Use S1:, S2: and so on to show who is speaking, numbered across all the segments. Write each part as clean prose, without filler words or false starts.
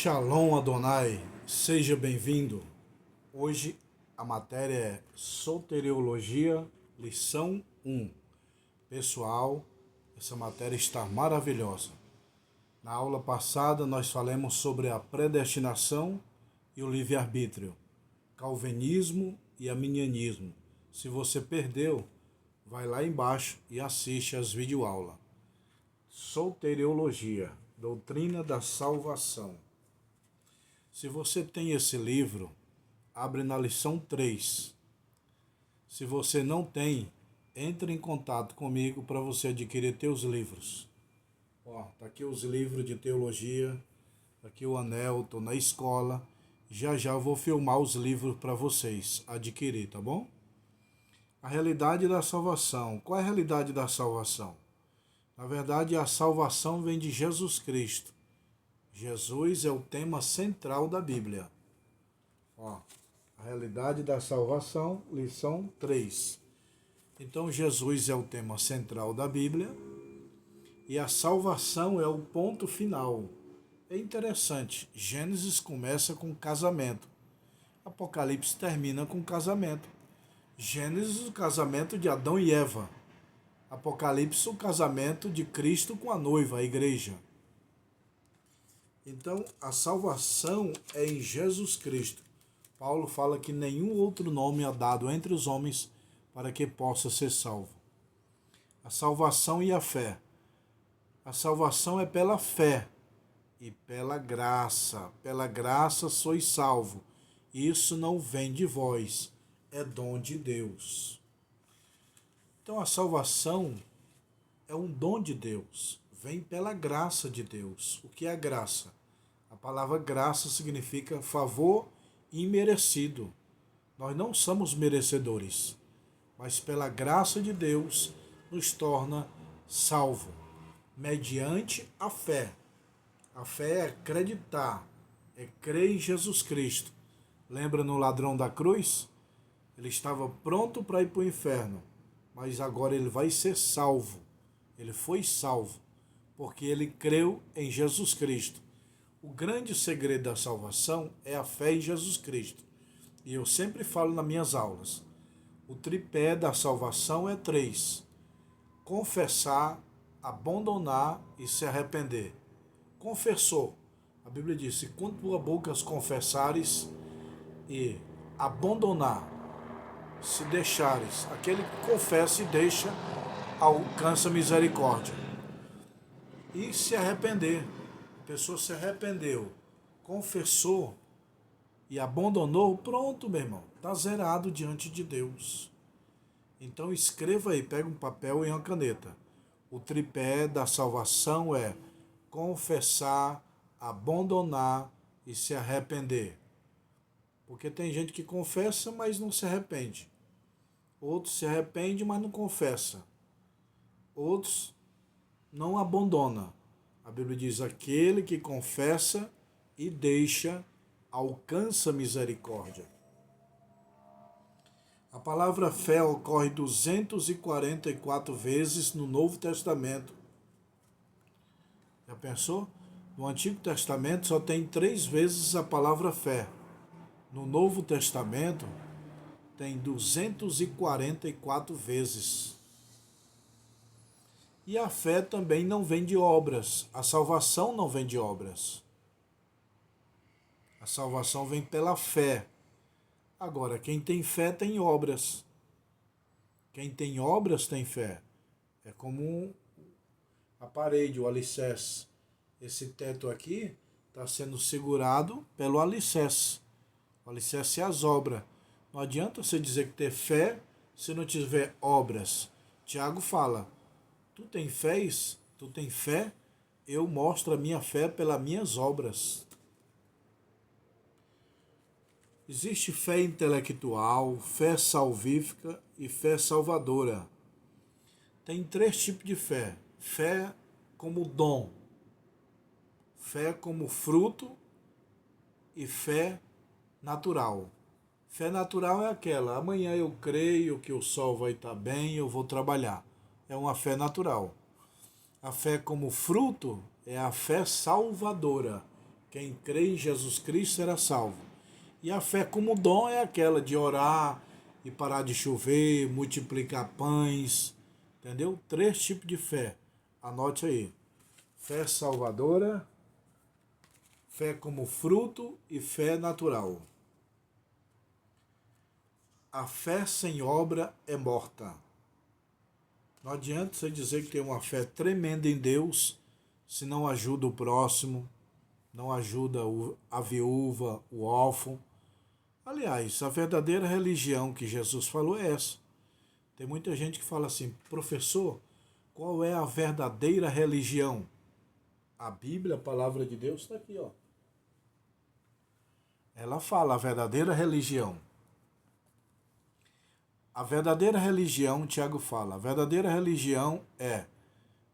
S1: Shalom Adonai, seja bem-vindo. Hoje a matéria é Soteriologia, lição 1. Pessoal, essa matéria está maravilhosa. Na aula passada nós falamos sobre a predestinação e o livre-arbítrio, calvinismo e arminianismo. Se você perdeu, vai lá embaixo e assiste as videoaulas. Soteriologia, doutrina da salvação. Se você tem esse livro, abre na lição 3. Se você não tem, entre em contato comigo para você adquirir teus livros. Tá aqui os livros de teologia, tá aqui o anel, estou na escola. Já eu vou filmar os livros para vocês adquirir, tá bom? A realidade da salvação. Qual é a realidade da salvação? Na verdade, a salvação vem de Jesus Cristo. Jesus é o tema central da Bíblia. A realidade da salvação, lição 3. Então, Jesus é o tema central da Bíblia e a salvação é o ponto final. É interessante, Gênesis começa com casamento, Apocalipse termina com casamento. Gênesis, o casamento de Adão e Eva. Apocalipse, o casamento de Cristo com a noiva, a igreja. Então, a salvação é em Jesus Cristo. Paulo fala que nenhum outro nome é dado entre os homens para que possa ser salvo. A salvação e a fé. A salvação é pela fé e pela graça. Pela graça sois salvo. Isso não vem de vós, é dom de Deus. Então, a salvação é um dom de Deus. Vem pela graça de Deus. O que é graça? A palavra graça significa favor imerecido. Nós não somos merecedores, mas pela graça de Deus nos torna salvo, mediante a fé. A fé é acreditar, é crer em Jesus Cristo. Lembra no ladrão da cruz? Ele estava pronto para ir para o inferno, mas agora ele vai ser salvo. Ele foi salvo, porque ele creu em Jesus Cristo. O grande segredo da salvação é a fé em Jesus Cristo. E eu sempre falo nas minhas aulas, o tripé da salvação é 3. Confessar, abandonar e se arrepender. Confessou. A Bíblia diz, se com tua boca confessares e abandonar, se deixares, aquele que confessa e deixa, alcança misericórdia. E se arrepender. A pessoa se arrependeu, confessou e abandonou, pronto, meu irmão, está zerado diante de Deus. Então escreva aí, pega um papel e uma caneta. O tripé da salvação é confessar, abandonar e se arrepender. Porque tem gente que confessa, mas não se arrepende. Outros se arrependem, mas não confessa. Outros não abandonam. A Bíblia diz, aquele que confessa e deixa, alcança misericórdia. A palavra fé ocorre 244 vezes no Novo Testamento. Já pensou? No Antigo Testamento só tem 3 vezes a palavra fé. No Novo Testamento tem 244 vezes. E a fé também não vem de obras. A salvação não vem de obras. A salvação vem pela fé. Agora, quem tem fé tem obras. Quem tem obras tem fé. É como a parede, o alicerce. Esse teto aqui está sendo segurado pelo alicerce. O alicerce é as obras. Não adianta você dizer que ter fé se não tiver obras. Tiago fala, tu tem fé? Eu mostro a minha fé pelas minhas obras. Existe fé intelectual, fé salvífica e fé salvadora. Tem 3 tipos de fé. Fé como dom, fé como fruto e fé natural. Fé natural é aquela, amanhã eu creio que o sol vai estar bem, eu vou trabalhar. É uma fé natural. A fé como fruto é a fé salvadora. Quem crê em Jesus Cristo será salvo. E a fé como dom é aquela de orar e parar de chover, multiplicar pães, entendeu? 3 tipos de fé. Anote aí. Fé salvadora, fé como fruto e fé natural. A fé sem obra é morta. Não adianta você dizer que tem uma fé tremenda em Deus se não ajuda o próximo, não ajuda a viúva, o órfão. Aliás, a verdadeira religião que Jesus falou é essa. Tem muita gente que fala assim, professor, qual é a verdadeira religião? A Bíblia, a palavra de Deus, está aqui, ó. Ela fala a verdadeira religião. A verdadeira religião, Tiago fala, a verdadeira religião é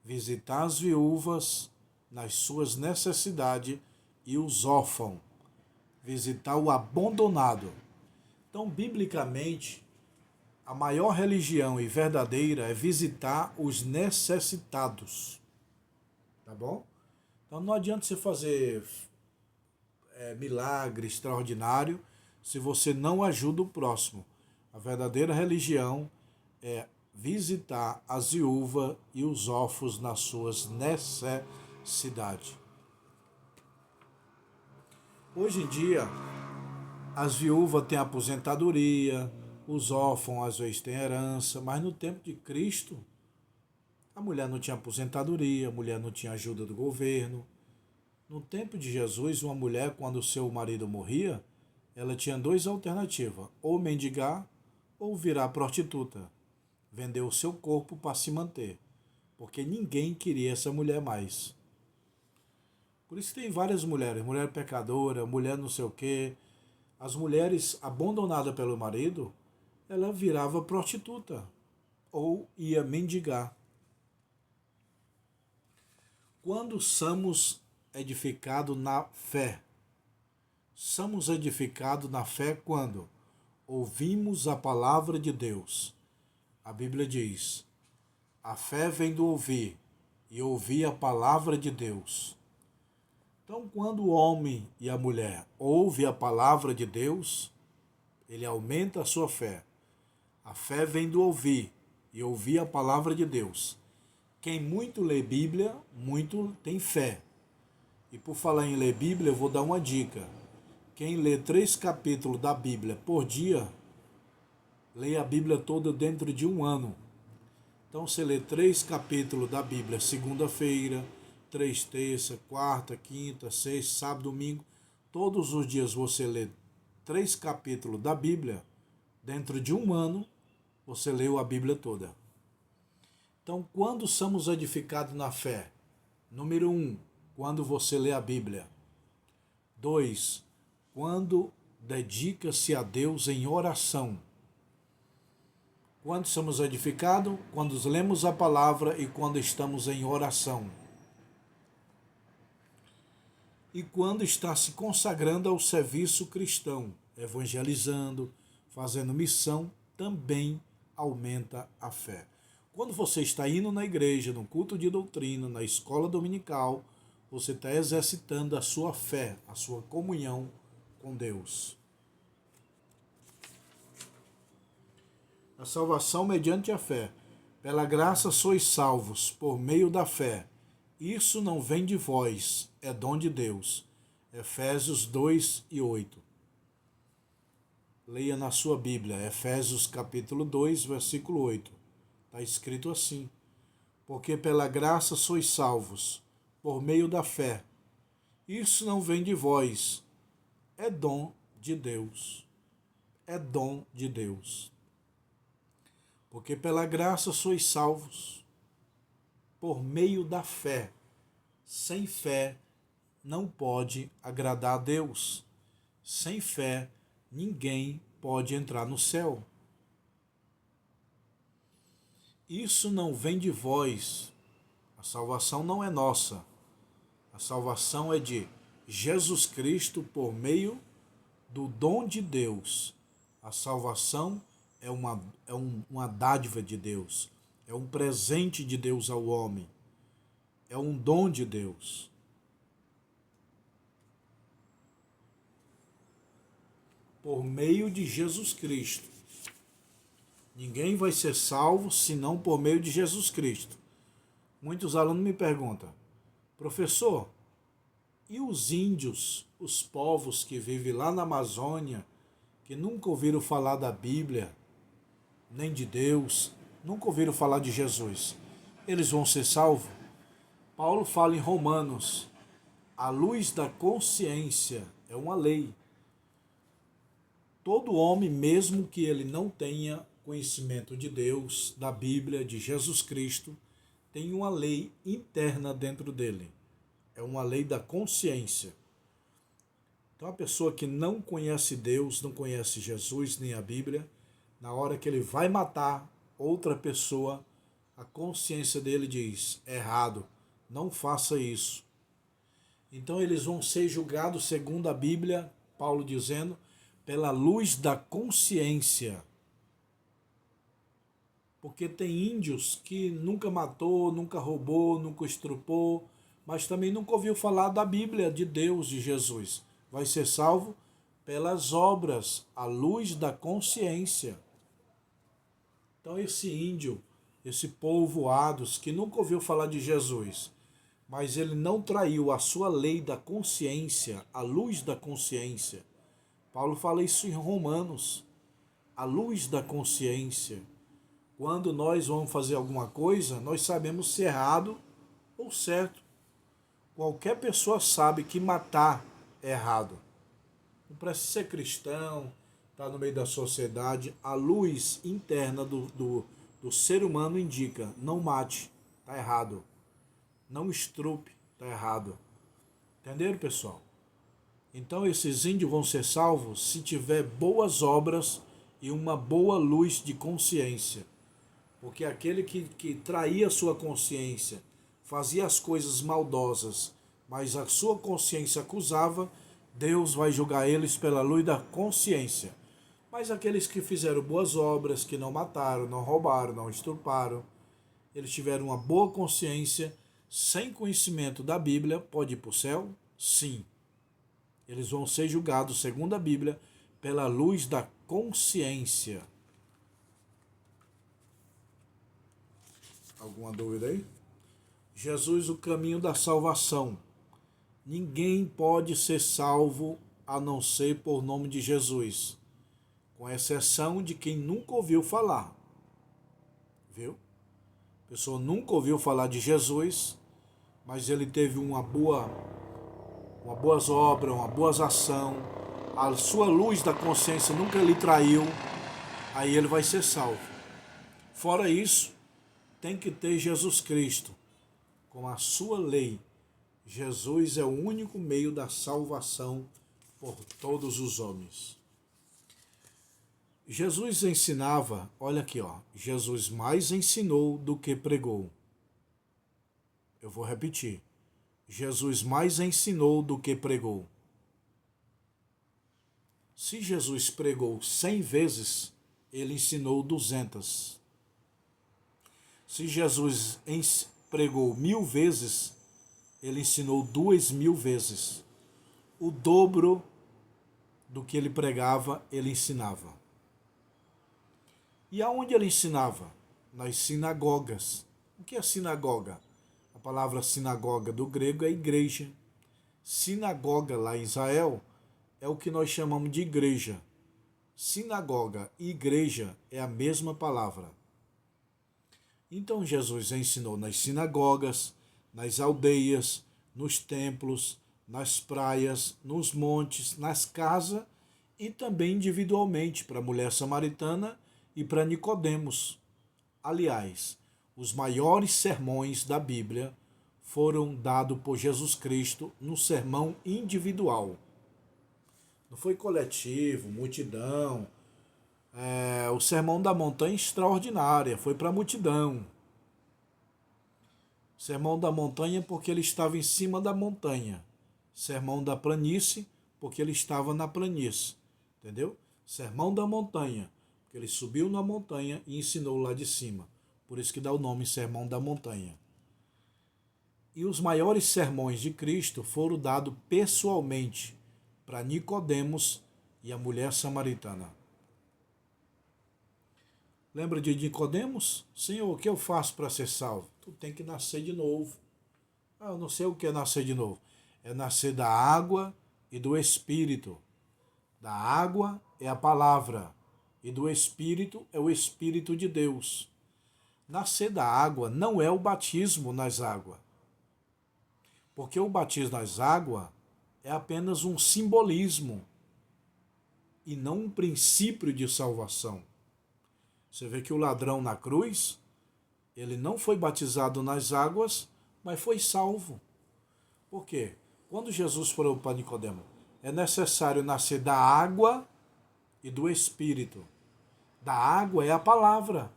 S1: visitar as viúvas nas suas necessidades e os órfãos, visitar o abandonado. Então, biblicamente, a maior religião e verdadeira é visitar os necessitados. Tá bom? Então não adianta você fazer milagre extraordinário se você não ajuda o próximo. A verdadeira religião é visitar as viúvas e os órfãos nas suas necessidades. Hoje em dia, as viúvas têm aposentadoria, os órfãos às vezes têm herança, mas no tempo de Cristo, a mulher não tinha aposentadoria, a mulher não tinha ajuda do governo. No tempo de Jesus, uma mulher, quando o seu marido morria, ela tinha 2 alternativas, ou mendigar ou virar prostituta, vender o seu corpo para se manter, porque ninguém queria essa mulher mais. Por isso tem várias mulheres, mulher pecadora, mulher não sei o quê. As mulheres abandonadas pelo marido, ela virava prostituta ou ia mendigar. Quando somos edificados na fé, somos edificados na fé quando ouvimos a palavra de Deus. A Bíblia diz, a fé vem do ouvir, e ouvir a palavra de Deus. Então, quando o homem e a mulher ouvem a palavra de Deus, ele aumenta a sua fé. A fé vem do ouvir, e ouvir a palavra de Deus. Quem muito lê Bíblia, muito tem fé. E por falar em ler Bíblia, eu vou dar uma dica. Quem lê 3 capítulos da Bíblia por dia, lê a Bíblia toda dentro de 1 ano. Então você lê 3 capítulos da Bíblia segunda-feira, 3 terça, quarta, quinta, sexta, sábado, domingo. Todos os dias você lê 3 capítulos da Bíblia, dentro de 1 ano, você leu a Bíblia toda. Então, quando somos edificados na fé? Número 1, quando você lê a Bíblia. 2, quando dedica-se a Deus em oração. Quando somos edificados? Quando lemos a palavra e quando estamos em oração. E quando está se consagrando ao serviço cristão, evangelizando, fazendo missão, também aumenta a fé. Quando você está indo na igreja, no culto de doutrina, na escola dominical, você está exercitando a sua fé, a sua comunhão com Deus. A salvação mediante a fé. Pela graça sois salvos, por meio da fé. Isso não vem de vós, é dom de Deus. Efésios 2 e 8. Leia na sua Bíblia, Efésios capítulo 2, versículo 8. Está escrito assim, porque pela graça sois salvos, por meio da fé. Isso não vem de vós, é dom de Deus. É dom de Deus. Porque pela graça sois salvos, por meio da fé. Sem fé não pode agradar a Deus. Sem fé ninguém pode entrar no céu. Isso não vem de vós. A salvação não é nossa. A salvação é de Jesus Cristo por meio do dom de Deus. A salvação é uma dádiva de Deus. É um presente de Deus ao homem. É um dom de Deus. por meio de Jesus Cristo. Ninguém vai ser salvo senão por meio de Jesus Cristo. Muitos alunos me perguntam, professor, e os índios, os povos que vivem lá na Amazônia, que nunca ouviram falar da Bíblia, nem de Deus, nunca ouviram falar de Jesus, eles vão ser salvos? Paulo fala em Romanos, a luz da consciência é uma lei. Todo homem, mesmo que ele não tenha conhecimento de Deus, da Bíblia, de Jesus Cristo, tem uma lei interna dentro dele. É uma lei da consciência. Então a pessoa que não conhece Deus, não conhece Jesus nem a Bíblia, na hora que ele vai matar outra pessoa, a consciência dele diz, errado, não faça isso. Então eles vão ser julgados segundo a Bíblia, Paulo dizendo, pela luz da consciência. Porque tem índios que nunca matou, nunca roubou, nunca estrupou, mas também nunca ouviu falar da Bíblia, de Deus, de Jesus. Vai ser salvo pelas obras, à luz da consciência. Então esse índio, esse povoados que nunca ouviu falar de Jesus, mas ele não traiu a sua lei da consciência, a luz da consciência. Paulo fala isso em Romanos, a luz da consciência. Quando nós vamos fazer alguma coisa, nós sabemos se é errado ou certo. Qualquer pessoa sabe que matar é errado. Não precisa ser cristão, estar no meio da sociedade. A luz interna do ser humano indica, não mate, está errado. Não estrupe, está errado. Entenderam, pessoal? Então esses índios vão ser salvos se tiver boas obras e uma boa luz de consciência. Porque aquele que traía a sua consciência, fazia as coisas maldosas, mas a sua consciência acusava, Deus vai julgar eles pela luz da consciência. Mas aqueles que fizeram boas obras, que não mataram, não roubaram, não estruparam, eles tiveram uma boa consciência, sem conhecimento da Bíblia, pode ir para o céu? Sim. Eles vão ser julgados, segundo a Bíblia, pela luz da consciência. Alguma dúvida aí? Jesus, o caminho da salvação. Ninguém pode ser salvo a não ser por nome de Jesus, com exceção de quem nunca ouviu falar. Viu? A pessoa nunca ouviu falar de Jesus, mas ele teve uma boas obras, uma boa ação, a sua luz da consciência nunca lhe traiu, aí ele vai ser salvo. Fora isso, tem que ter Jesus Cristo com a sua lei. Jesus é o único meio da salvação por todos os homens. Jesus ensinava, olha aqui, Jesus mais ensinou do que pregou. Eu vou repetir. Jesus mais ensinou do que pregou. Se Jesus pregou 100 vezes, ele ensinou 200. Se Jesus pregou 1000 vezes, ele ensinou 2000 vezes. O dobro do que ele pregava, ele ensinava. E aonde ele ensinava? Nas sinagogas. O que é sinagoga? A palavra sinagoga do grego é igreja. Sinagoga lá em Israel é o que nós chamamos de igreja. Sinagoga e igreja é a mesma palavra. Então Jesus ensinou nas sinagogas, nas aldeias, nos templos, nas praias, nos montes, nas casas e também individualmente para a mulher samaritana e para Nicodemos. Aliás, os maiores sermões da Bíblia foram dados por Jesus Cristo no sermão individual. Não foi coletivo, multidão. O sermão da montanha extraordinária, foi para a multidão. Sermão da montanha porque ele estava em cima da montanha. Sermão da planície porque ele estava na planície. Entendeu? Sermão da montanha, porque ele subiu na montanha e ensinou lá de cima. Por isso que dá o nome Sermão da Montanha. E os maiores sermões de Cristo foram dados pessoalmente para Nicodemos e a mulher samaritana. Lembra de Nicodemos? Senhor, o que eu faço para ser salvo? Tu tem que nascer de novo. Ah, eu não sei o que é nascer de novo. É nascer da água e do Espírito. Da água é a palavra e do Espírito é o Espírito de Deus. Nascer da água não é o batismo nas águas. Porque o batismo nas águas é apenas um simbolismo e não um princípio de salvação. Você vê que o ladrão na cruz, ele não foi batizado nas águas, mas foi salvo. Por quê? Quando Jesus falou para Nicodemo, é necessário nascer da água e do Espírito. Da água é a palavra.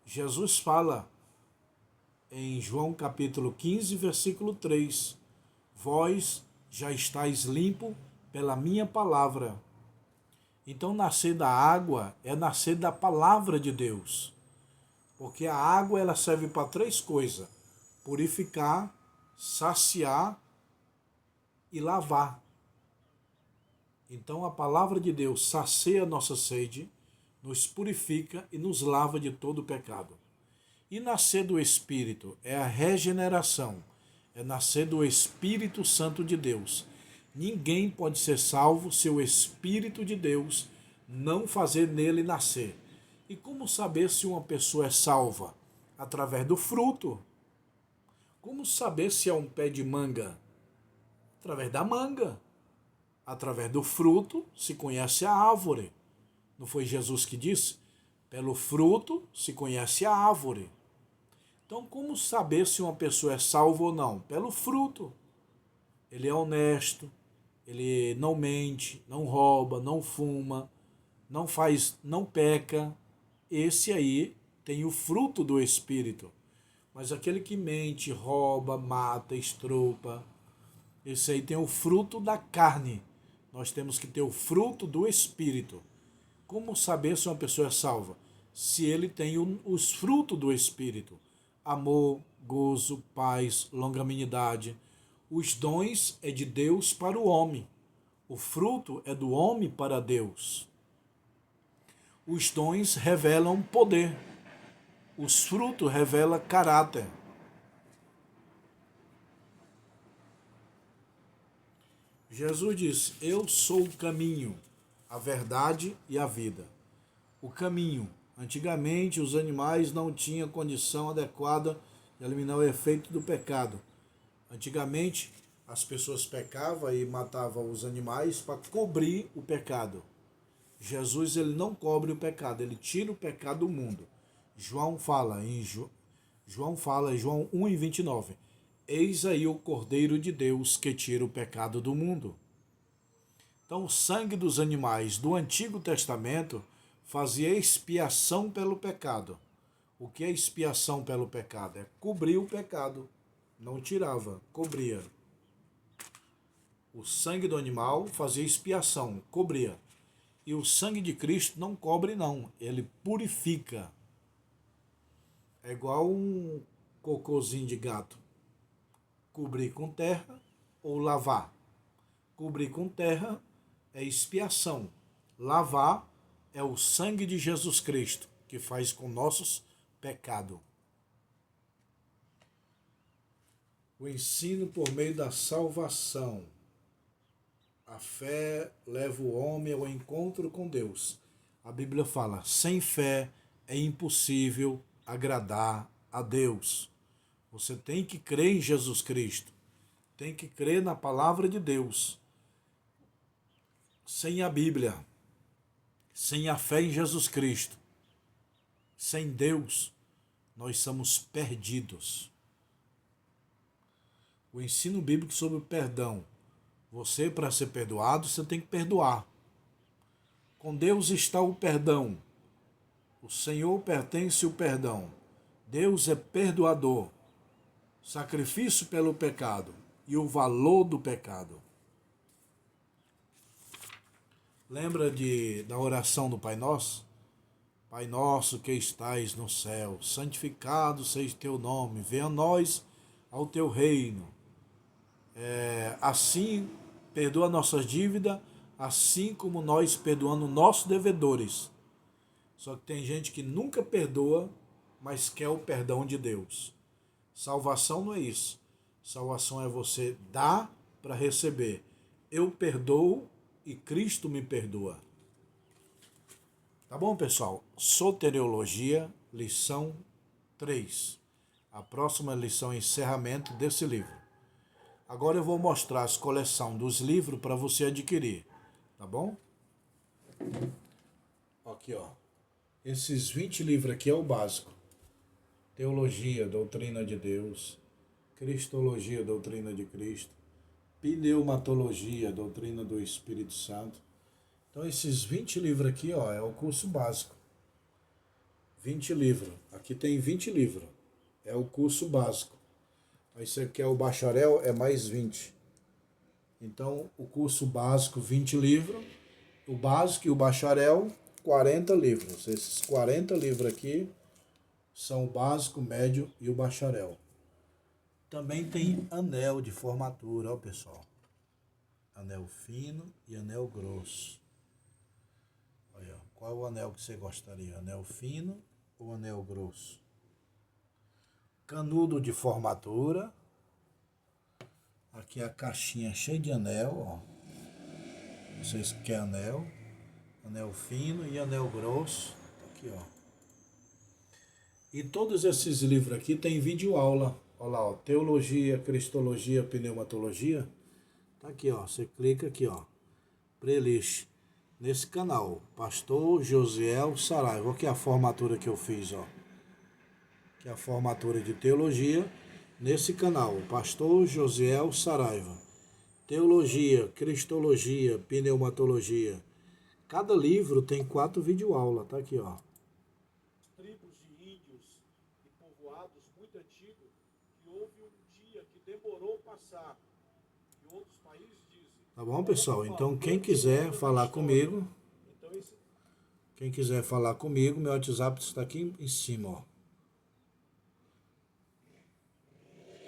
S1: Jesus fala em João capítulo 15, versículo 3, vós já estáis limpo pela minha palavra. Então, nascer da água é nascer da palavra de Deus. Porque a água ela serve para três coisas: purificar, saciar e lavar. Então, a palavra de Deus sacia a nossa sede, nos purifica e nos lava de todo o pecado. E nascer do Espírito é a regeneração, é nascer do Espírito Santo de Deus. Ninguém pode ser salvo se o Espírito de Deus não fazer nele nascer. E como saber se uma pessoa é salva? Através do fruto. Como saber se é um pé de manga? Através da manga. Através do fruto se conhece a árvore. Não foi Jesus que disse? Pelo fruto se conhece a árvore. Então, como saber se uma pessoa é salva ou não? Pelo fruto. Ele é honesto, ele não mente, não rouba, não fuma, não peca. Esse aí tem o fruto do Espírito. Mas aquele que mente, rouba, mata, estrupa, esse aí tem o fruto da carne. Nós temos que ter o fruto do Espírito. Como saber se uma pessoa é salva? Se ele tem os frutos do Espírito. Amor, gozo, paz, longanimidade. Os dons é de Deus para o homem. O fruto é do homem para Deus. Os dons revelam poder. Os frutos revelam caráter. Jesus disse, eu sou o caminho, a verdade e a vida. O caminho. Antigamente, os animais não tinham condição adequada de eliminar o efeito do pecado. Antigamente, as pessoas pecavam e matavam os animais para cobrir o pecado. Jesus ele não cobre o pecado, ele tira o pecado do mundo. João fala em João 1:29. Eis aí o Cordeiro de Deus que tira o pecado do mundo. Então, o sangue dos animais do Antigo Testamento fazia expiação pelo pecado. O que é expiação pelo pecado? É cobrir o pecado. Não tirava, cobria. O sangue do animal fazia expiação, cobria. E o sangue de Cristo não cobre não, ele purifica. É igual um cocôzinho de gato. Cobrir com terra ou lavar. Cobrir com terra é expiação. Lavar é o sangue de Jesus Cristo, que faz com nossos pecados. O ensino por meio da salvação. A fé leva o homem ao encontro com Deus. A Bíblia fala, sem fé é impossível agradar a Deus. Você tem que crer em Jesus Cristo. Tem que crer na palavra de Deus. Sem a Bíblia, sem a fé em Jesus Cristo, sem Deus, nós somos perdidos. O ensino bíblico sobre o perdão. Você, para ser perdoado, você tem que perdoar. Com Deus está o perdão. O Senhor pertence o perdão. Deus é perdoador. Sacrifício pelo pecado e o valor do pecado. Lembra da oração do Pai Nosso? Pai nosso que estais no céu, santificado seja teu nome, venha a nós ao teu reino. Assim, perdoa nossas dívidas, assim como nós perdoamos nossos devedores. Só que tem gente que nunca perdoa, mas quer o perdão de Deus. Salvação não é isso. Salvação é você dar para receber. Eu perdoo e Cristo me perdoa. Tá bom, pessoal? Soteriologia, lição 3. A próxima lição é encerramento desse livro. Agora eu vou mostrar as coleções dos livros para você adquirir. Tá bom? Aqui, ó. Esses 20 livros aqui é o básico. Teologia, doutrina de Deus. Cristologia, doutrina de Cristo. Pneumatologia, doutrina do Espírito Santo. Então esses 20 livros aqui, ó, é o curso básico. 20 livros. Aqui tem 20 livros. É o curso básico. Aí você quer o bacharel, é mais 20. Então, o curso básico, 20 livros. O básico e o bacharel, 40 livros. Esses 40 livros aqui são o básico, o médio e o bacharel. Também tem anel de formatura, ó, pessoal. Anel fino e anel grosso. Olha, qual é o anel que você gostaria? Anel fino ou anel grosso? Canudo de formatura. Aqui a caixinha cheia de anel, ó. Vocês querem anel? Anel fino e anel grosso. Aqui, ó. E todos esses livros aqui tem vídeo aula. Olha lá, ó. Teologia, Cristologia, Pneumatologia. Tá aqui, ó. Você clica aqui, ó. Playlist. Nesse canal. Pastor Josiel Saraiva. Aqui é a formatura que eu fiz, ó. Que é a formatura de teologia. Nesse canal. Pastor Josiel Saraiva. Teologia, Cristologia, Pneumatologia. Cada livro tem 4 videoaulas. Tá aqui, ó.
S2: Tribos de índios e povoados muito antigos, que houve um dia que demorou passar, que outros países dizem.
S1: Tá bom, pessoal? Então, quem quiser falar comigo, meu WhatsApp está aqui em cima, ó.